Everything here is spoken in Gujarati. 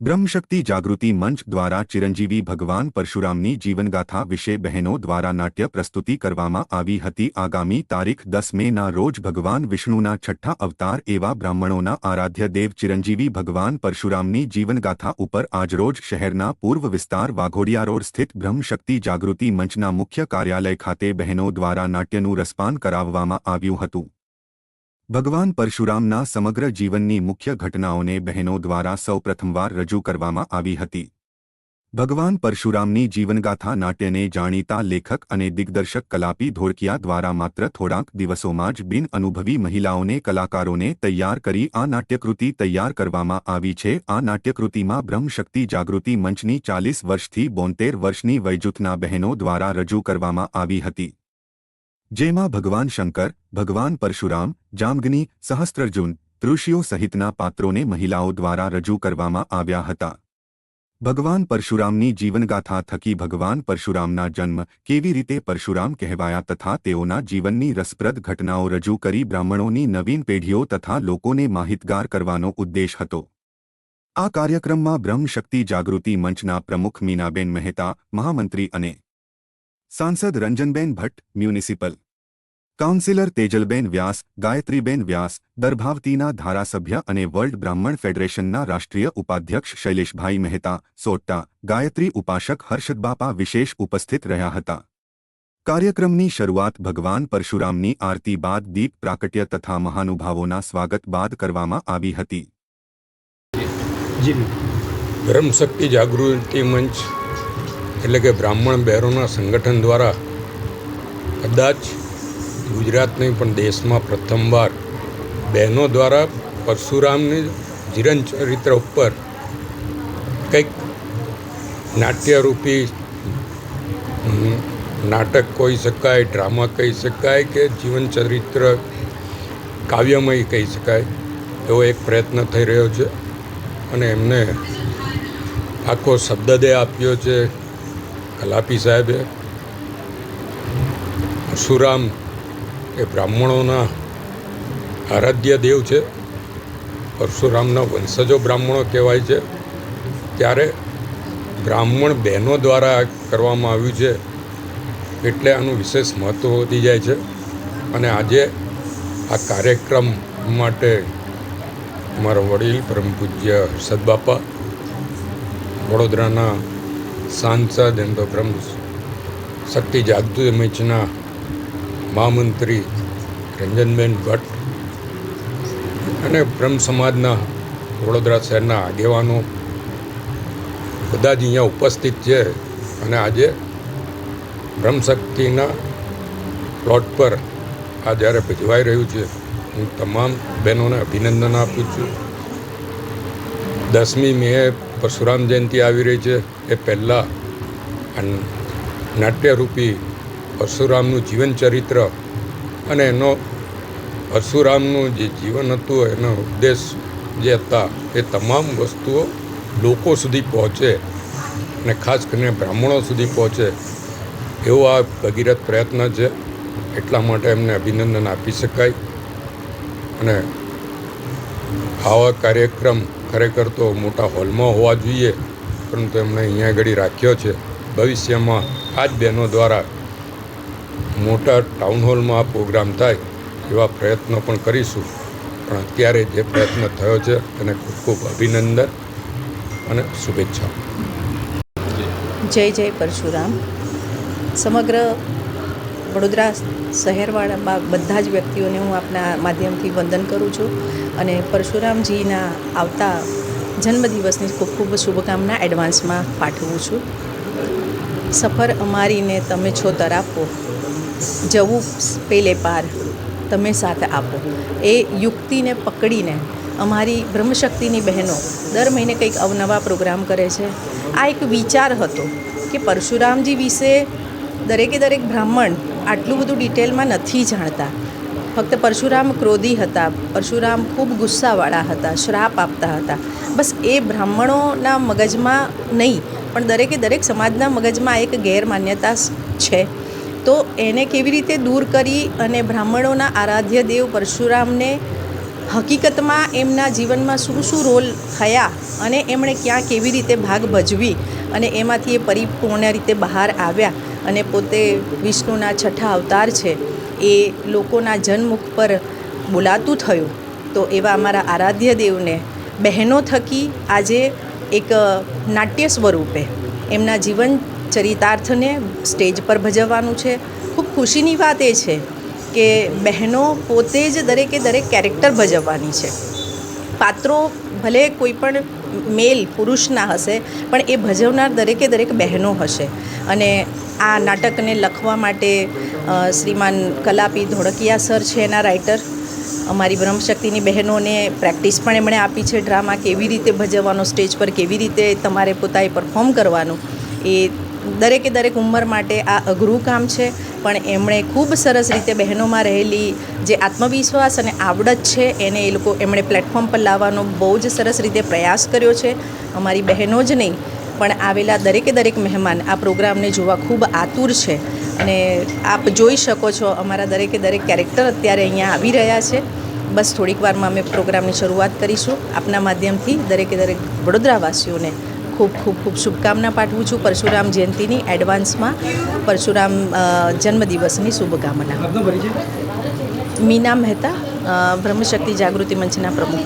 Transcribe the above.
બ્રહ્મશક્તિ જાગૃતિ મંચ દ્વારા ચિરંજીવી ભગવાન પરશુરામની જીવનગાથા વિશે બહેનો દ્વારા નાટ્ય પ્રસ્તુતિ કરવામાં આવી હતી। આગામી તારીખ 10 મેના રોજ ભગવાન વિષ્ણુના છઠ્ઠા અવતાર એવા બ્રાહ્મણોના આરાધ્ય દેવ ચિરંજીવી ભગવાન પરશુરામની જીવનગાથા ઉપર આજરોજ શહેરના પૂર્વ વિસ્તાર વાઘોડિયા રોડ સ્થિત બ્રહ્મશક્તિ જાગૃતિ મંચના મુખ્ય કાર્યાલય ખાતે બહેનો દ્વારા નાટ્યનું રસપાન કરાવવામાં આવ્યું હતું। ભગવાન પરશુરામના સમગ્ર જીવનની મુખ્ય ઘટનાઓને બહેનો દ્વારા સૌપ્રથમવાર રજૂ કરવામાં આવી હતી। ભગવાન પરશુરામની જીવનગાથા નાટ્યને જાણીતા લેખક અને દિગ્દર્શક કલાપી ધોળકિયા દ્વારા માત્ર થોડાક દિવસોમાં જ બિન અનુભવી મહિલાઓને કલાકારોને તૈયાર કરી આ નાટ્યકૃતિ તૈયાર કરવામાં આવી છે। આ નાટ્યકૃતિમાં બ્રહ્મશક્તિ જાગૃતિ મંચની 40 વર્ષથી 72 વર્ષની વયજૂથના બહેનો દ્વારા રજૂ કરવામાં આવી હતી, જેમાં ભગવાન શંકર, ભગવાન પરશુરામ, જામગની, સહસ્ત્રાર્જુન, ઋષિઓ સહિતના પાત્રોને મહિલાઓ દ્વારા રજૂ કરવામાં આવ્યા હતા। ભગવાન પરશુરામની જીવનગાથા થકી ભગવાન પરશુરામના જન્મ, કેવી રીતે પરશુરામ કહેવાયા તથા તેઓના જીવનની રસપ્રદ ઘટનાઓ રજૂ કરી બ્રાહ્મણોની નવીન પેઢીઓ તથા લોકોને માહિતગાર કરવાનો ઉદ્દેશ હતો। આ કાર્યક્રમમાં બ્રહ્મશક્તિ જાગૃતિ મંચના પ્રમુખ મીનાબેન મહેતા, મહામંત્રી અને सांसद रंजनबेन भट्ट, म्युनिसिपल काउंसिलर तेजलबेन व्यास, गायत्रीबेन व्यास, दरभावतीना धारासभ्य अने वर्ल्ड ब्राह्मण फेडरेशनना राष्ट्रीय उपाध्यक्ष शैलेषभाई मेहता, सोट्टा, गायत्री उपासक हर्षदबापा विशेष उपस्थित रह्या हता। कार्यक्रमनी शरूआत भगवान परशुरामनी आरती बाद दीप प्राकट्य तथा महानुभावोना स्वागत बाद करवामां आवी हती। ब्रह्मशक्ति जागृति मंच એટલે કે બ્રાહ્મણ બહેનોના સંગઠન દ્વારા કદાચ ગુજરાત નહીં પણ દેશમાં પ્રથમવાર બહેનો દ્વારા પરશુરામની જીવનચરિત્ર ઉપર કંઈક નાટ્યરૂપી નાટક કહી શકાય, ડ્રામા કહી શકાય કે જીવનચરિત્ર કાવ્યમય કહી શકાય એવો એક પ્રયત્ન થઈ રહ્યો છે અને એમને આખો શબ્દદે આપ્યો છે કલાપી સાહેબે। પરશુરામ એ બ્રાહ્મણોના આરાધ્ય દેવ છે, પરશુરામના વંશજો બ્રાહ્મણો કહેવાય છે, ત્યારે બ્રાહ્મણ બહેનો દ્વારા કરવામાં આવ્યું છે એટલે આનું વિશેષ મહત્ત્વ વધી જાય છે। અને આજે આ કાર્યક્રમ માટે અમારા વડીલ પરમ પૂજ્ય હર્ષદબાપા, વડોદરાના सांसद एंड ब्रह्म शक्ति जागृति मंचना महामंत्री रंजनबेन भट्ट अने ब्रह्म समाजना वडोदरा शहरना आगेवानो बधा ज अहींया उपस्थित है। अने आजे ब्रह्मशक्तिना प्लॉट पर आ ज्यारे भजवाई रह्युं छे, हूँ तमाम बहनों ने अभिनंदन आपूँ छूं। 10મી મે परशुराम जयंती આવી રહી છે એ પહેલાં નાટ્યરૂપી પરશુરામનું જીવનચરિત્ર અને એનો પરશુરામનું જે જીવન હતું એનો ઉદ્દેશ જે હતા એ તમામ વસ્તુઓ લોકો સુધી પહોંચે અને ખાસ કરીને બ્રાહ્મણો સુધી પહોંચે એવો આ ભગીરથ પ્રયત્ન છે। એટલા માટે એમને અભિનંદન આપી શકાય। અને આવા કાર્યક્રમ ખરેખર તો મોટા હોલમાં હોવા જોઈએ, પરંતુ એમણે અહીંયા આગળ રાખ્યો છે। ભવિષ્યમાં આ જ બહેનો દ્વારા મોટા ટાઉન હોલમાં આ પ્રોગ્રામ થાય એવા પ્રયત્નો પણ કરીશું। પણ અત્યારે જે પ્રયત્ન થયો છે તેને ખૂબ ખૂબ અભિનંદન અને શુભેચ્છાઓ। જય જય પરશુરામ। સમગ્ર વડોદરા શહેરવાળા બધા જ વ્યક્તિઓને હું આપના માધ્યમથી વંદન કરું છું અને પરશુરામજીના આવતા જન્મદિવસની ખૂબ ખૂબ શુભકામના એડવાન્સમાં પાઠવું છું। સફર અમારીને તમે છો તરાપો, જવું પેલે પાર તમે સાથ આપો, એ યુક્તિને પકડીને અમારી બ્રહ્મશક્તિની બહેનો દર મહિને કંઈક અવનવા પ્રોગ્રામ કરે છે। આ એક વિચાર હતો કે પરશુરામજી વિશે દરેકે દરેક બ્રાહ્મણ આટલું બધું ડિટેલમાં નથી જાણતા। ફક્ત પરશુરામ ક્રોધી હતા, પરશુરામ ખૂબ ગુસ્સાવાળા હતા, શ્રાપ આપતા હતા, બસ એ બ્રાહ્મણોના મગજમાં નહીં પણ દરેકે દરેક સમાજના મગજમાં એક ગેરમાન્યતા છે। તો એને કેવી રીતે દૂર કરી અને બ્રાહ્મણોના આરાધ્ય દેવ પરશુરામને હકીકતમાં એમના જીવનમાં શું શું રોલ થયા અને એમણે ક્યાં કેવી રીતે ભાગ ભજવી અને એમાંથી એ પરિપૂર્ણ રીતે બહાર આવ્યા અને પોતે વિષ્ણુના છઠ્ઠા અવતાર છે એ લોકોના જનમુખ પર બોલાતું થયું. તો એવા અમારા આરાધ્ય દેવને બહેનો થકી આજે એક નાટ્ય સ્વરૂપે એમના જીવન ચરિતાર્થને સ્ટેજ પર ભજવવાનું છે. ખૂબ ખુશીની વાત એ છે કે બહેનો પોતે જ દરેકે દરેક કેરેક્ટર ભજવવાની છે. પાત્રો ભલે કોઈ પણ મેલ પુરુષના હશે પણ એ ભજવનાર દરેકે દરેક બહેનો હશે. અને આ નાટકને લખવા માટે શ્રીમાન કલાપી ધોળકિયા સર છે એના રાઇટર. અમારી બ્રહ્મશક્તિની બહેનોને પ્રેક્ટિસ પણ એમણે આપી છે. ડ્રામા કેવી રીતે ભજવવાનો, સ્ટેજ પર કેવી રીતે તમારે પોતાએ પરફોર્મ કરવાનું, એ દરેકે દરેક ઉંમર માટે આ અઘરું કામ છે. પણ એમણે ખૂબ સરસ રીતે બહેનોમાં રહેલી જે આત્મવિશ્વાસ અને આવડત છે એને એ લોકો એમણે પ્લેટફોર્મ પર લાવવાનો બહુ જ સરસ રીતે પ્રયાસ કર્યો છે. અમારી બહેનો જ નહીં પણ આવેલા દરેકે દરેક મહેમાન આ પ્રોગ્રામને જોવા ખૂબ આતુર છે. અને આપ જોઈ શકો છો અમારા દરેકે દરેક કેરેક્ટર અત્યારે અહીંયા આવી રહ્યા છે. બસ થોડીક વારમાં અમે પ્રોગ્રામની શરૂઆત કરીશું. આપના માધ્યમથી દરેકે દરેક વડોદરાવાસીઓને ખૂબ ખૂબ ખૂબ શુભકામના પાઠવું છું. પરશુરામ જયંતિની એડવાન્સમાં પરશુરામ જન્મદિવસની શુભકામના. મીના મહેતા, બ્રહ્મશક્તિ જાગૃતિ મંચના પ્રમુખ.